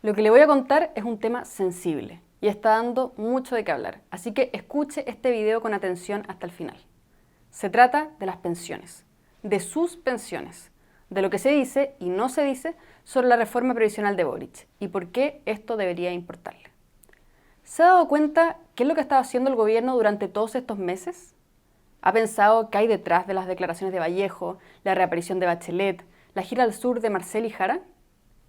Lo que le voy a contar es un tema sensible y está dando mucho de qué hablar, así que escuche este video con atención hasta el final. Se trata de las pensiones, de sus pensiones, de lo que se dice y no se dice sobre la reforma previsional de Boric y por qué esto debería importarle. ¿Se ha dado cuenta qué es lo que ha estado haciendo el gobierno durante todos estos meses? ¿Ha pensado qué hay detrás de las declaraciones de Vallejo, la reaparición de Bachelet, la gira al sur de Marcel y Jara?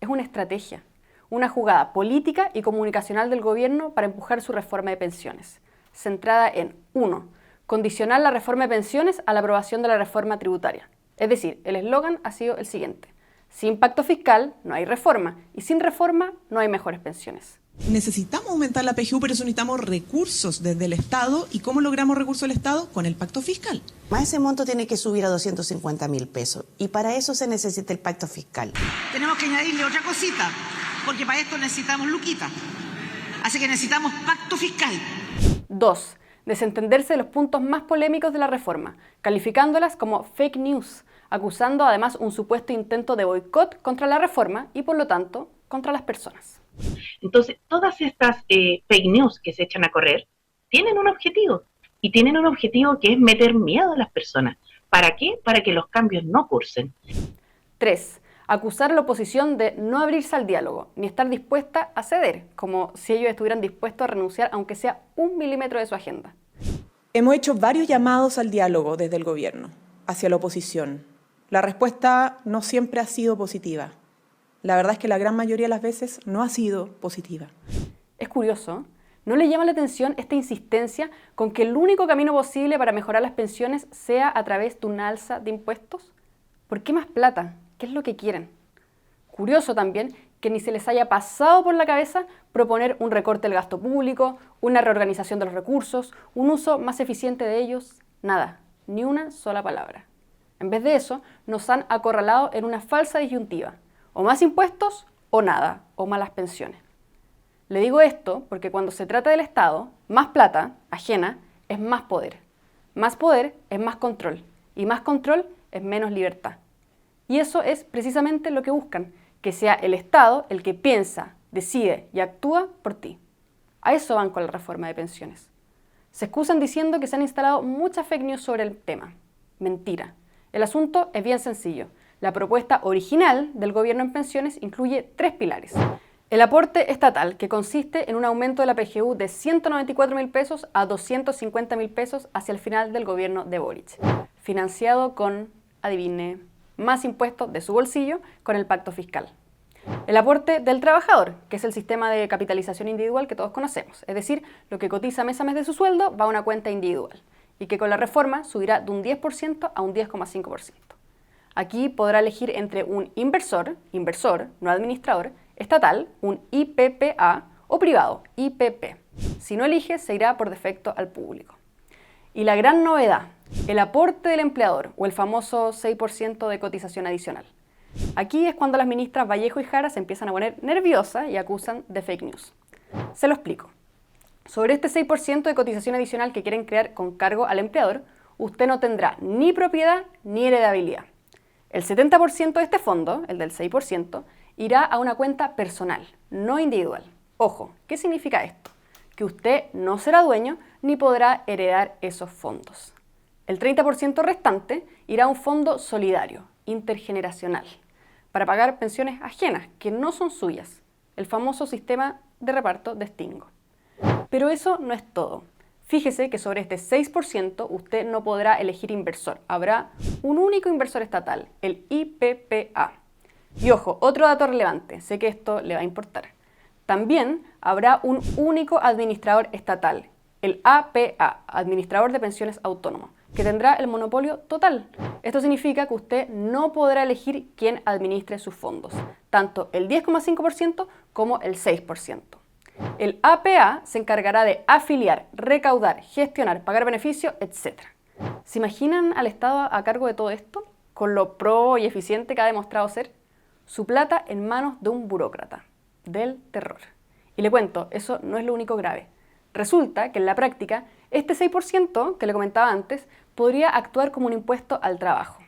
Es una estrategia, una jugada política y comunicacional del gobierno para empujar su reforma de pensiones, centrada en 1. Condicionar la reforma de pensiones a la aprobación de la reforma tributaria. Es decir, el eslogan ha sido el siguiente: sin pacto fiscal no hay reforma y sin reforma no hay mejores pensiones. Necesitamos aumentar la PGU, pero eso necesitamos recursos desde el Estado. ¿Y cómo logramos recursos del Estado? Con el pacto fiscal. Más ese monto tiene que subir a 250.000 pesos y para eso se necesita el pacto fiscal. Tenemos que añadirle otra cosita, porque para esto necesitamos luquita. Así que necesitamos pacto fiscal. 2. Desentenderse de los puntos más polémicos de la reforma, calificándolas como fake news, acusando además un supuesto intento de boicot contra la reforma y por lo tanto contra las personas. Entonces, todas estas fake news que se echan a correr tienen un objetivo, y tienen un objetivo que es meter miedo a las personas. ¿Para qué? Para que los cambios no cursen. 3. Acusar a la oposición de no abrirse al diálogo, ni estar dispuesta a ceder, como si ellos estuvieran dispuestos a renunciar aunque sea 1 milímetro de su agenda. Hemos hecho varios llamados al diálogo desde el gobierno, hacia la oposición. La respuesta no siempre ha sido positiva. La verdad es que la gran mayoría de las veces no ha sido positiva. Es curioso, ¿no le llama la atención esta insistencia con que el único camino posible para mejorar las pensiones sea a través de una alza de impuestos? ¿Por qué más plata? ¿Qué es lo que quieren? Curioso también que ni se les haya pasado por la cabeza proponer un recorte del gasto público, una reorganización de los recursos, un uso más eficiente de ellos. Nada, ni una sola palabra. En vez de eso, nos han acorralado en una falsa disyuntiva. O más impuestos, o nada, o malas pensiones. Le digo esto porque cuando se trata del Estado, más plata, ajena, es más poder. Más poder es más control. Y más control es menos libertad. Y eso es precisamente lo que buscan, que sea el Estado el que piensa, decide y actúa por ti. A eso van con la reforma de pensiones. Se excusan diciendo que se han instalado muchas fake news sobre el tema. Mentira. El asunto es bien sencillo. La propuesta original del gobierno en pensiones incluye 3 pilares. El aporte estatal, que consiste en un aumento de la PGU de 194.000 pesos a 250.000 pesos hacia el final del gobierno de Boric, financiado con, adivine, más impuestos de su bolsillo con el pacto fiscal. El aporte del trabajador, que es el sistema de capitalización individual que todos conocemos, es decir, lo que cotiza mes a mes de su sueldo va a una cuenta individual y que con la reforma subirá de un 10% a un 10,5%. Aquí podrá elegir entre un inversor, no administrador, estatal, un IPPA o privado, IPP. Si no elige, se irá por defecto al público. Y la gran novedad, el aporte del empleador o el famoso 6% de cotización adicional. Aquí es cuando las ministras Vallejo y Jara se empiezan a poner nerviosas y acusan de fake news. Se lo explico. Sobre este 6% de cotización adicional que quieren crear con cargo al empleador, usted no tendrá ni propiedad ni heredabilidad. El 70% de este fondo, el del 6%, irá a una cuenta personal, no individual. Ojo, ¿qué significa esto? Que usted no será dueño ni podrá heredar esos fondos. El 30% restante irá a un fondo solidario, intergeneracional, para pagar pensiones ajenas, que no son suyas, el famoso sistema de reparto de Stingo. Pero eso no es todo. Fíjese que sobre este 6% usted no podrá elegir inversor. Habrá un único inversor estatal, el IPPA. Y ojo, otro dato relevante, sé que esto le va a importar. También habrá un único administrador estatal, el APA, Administrador de Pensiones Autónomo, que tendrá el monopolio total. Esto significa que usted no podrá elegir quién administre sus fondos, tanto el 10,5% como el 6%. El APA se encargará de afiliar, recaudar, gestionar, pagar beneficios, etc. ¿Se imaginan al Estado a cargo de todo esto? Con lo pro y eficiente que ha demostrado ser. Su plata en manos de un burócrata. Del terror. Y le cuento, eso no es lo único grave. Resulta que en la práctica, este 6% que le comentaba antes podría actuar como un impuesto al trabajo,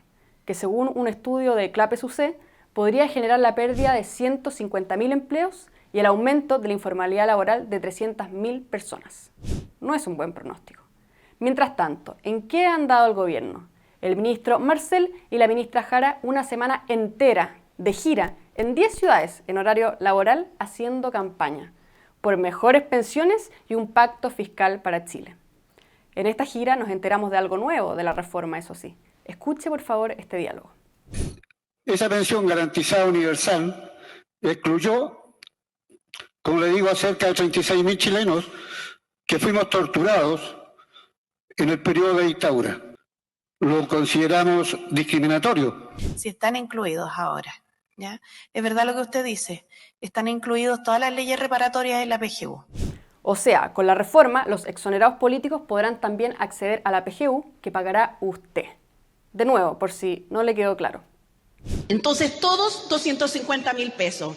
que según un estudio de CLAPES UC podría generar la pérdida de 150.000 empleos y el aumento de la informalidad laboral de 300.000 personas. No es un buen pronóstico. Mientras tanto, ¿en qué han dado el gobierno? El ministro Marcel y la ministra Jara una semana entera de gira en 10 ciudades en horario laboral haciendo campaña por mejores pensiones y un pacto fiscal para Chile. En esta gira nos enteramos de algo nuevo de la reforma, eso sí. Escuche por favor este diálogo. Esa pensión garantizada universal excluyó, como le digo, a cerca de 36.000 chilenos que fuimos torturados en el periodo de dictadura. Lo consideramos discriminatorio. Si están incluidos ahora, ¿ya? Es verdad lo que usted dice, están incluidos todas las leyes reparatorias en la PGU. O sea, con la reforma, los exonerados políticos podrán también acceder a la PGU que pagará usted. De nuevo, por si no le quedó claro. Entonces, todos 250.000 pesos,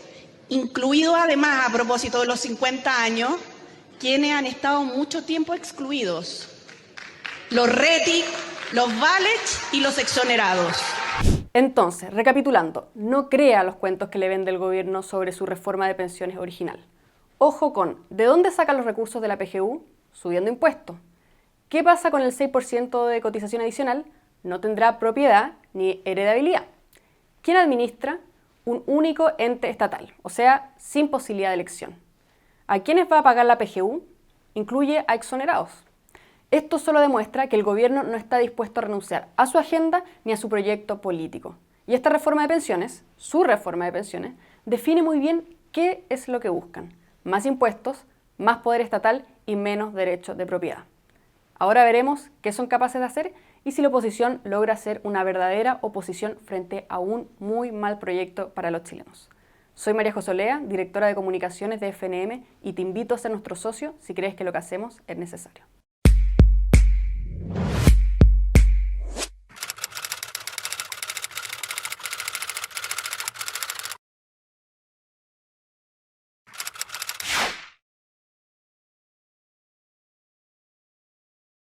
incluido además, a propósito de los 50 años, quienes han estado mucho tiempo excluidos. Los RETIC, los VALEX y los exonerados. Entonces, recapitulando, no crea los cuentos que le vende el gobierno sobre su reforma de pensiones original. Ojo con, ¿de dónde sacan los recursos de la PGU? Subiendo impuestos. ¿Qué pasa con el 6% de cotización adicional? No tendrá propiedad ni heredabilidad. ¿Quién administra? Un único ente estatal, o sea, sin posibilidad de elección. ¿A quiénes va a pagar la PGU? Incluye a exonerados. Esto solo demuestra que el gobierno no está dispuesto a renunciar a su agenda ni a su proyecto político. Y esta reforma de pensiones, su reforma de pensiones, define muy bien qué es lo que buscan. Más impuestos, más poder estatal y menos derechos de propiedad. Ahora veremos qué son capaces de hacer y si la oposición logra hacer una verdadera oposición frente a un muy mal proyecto para los chilenos. Soy María José Olea, directora de comunicaciones de FNM, y te invito a ser nuestro socio si crees que lo que hacemos es necesario.